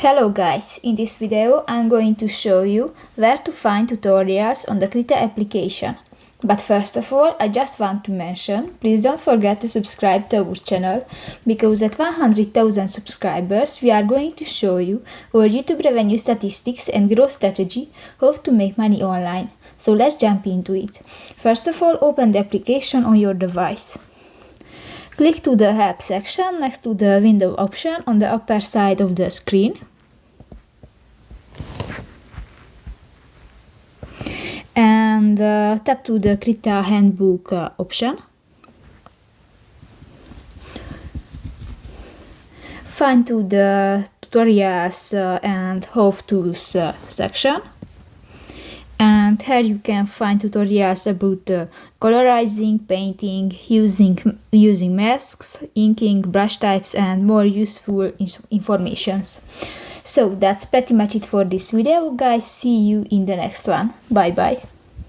Hello guys, in this video I'm going to show you where to find tutorials on the Krita application. But first of all, I just want to mention, please don't forget to subscribe to our channel, because at 100,000 subscribers we are going to show you our YouTube revenue statistics and growth strategy, how to make money online. So let's jump into it. First of all, open the application on your device. Click to the Help section next to the Window option on the upper side of the screen. And tap to the Krita Handbook option. Find to the Tutorials and How Tools section. And here you can find tutorials about colorizing, painting, using masks, inking, brush types, and more useful informations. So that's pretty much it for this video, guys. See you in the next one. Bye bye.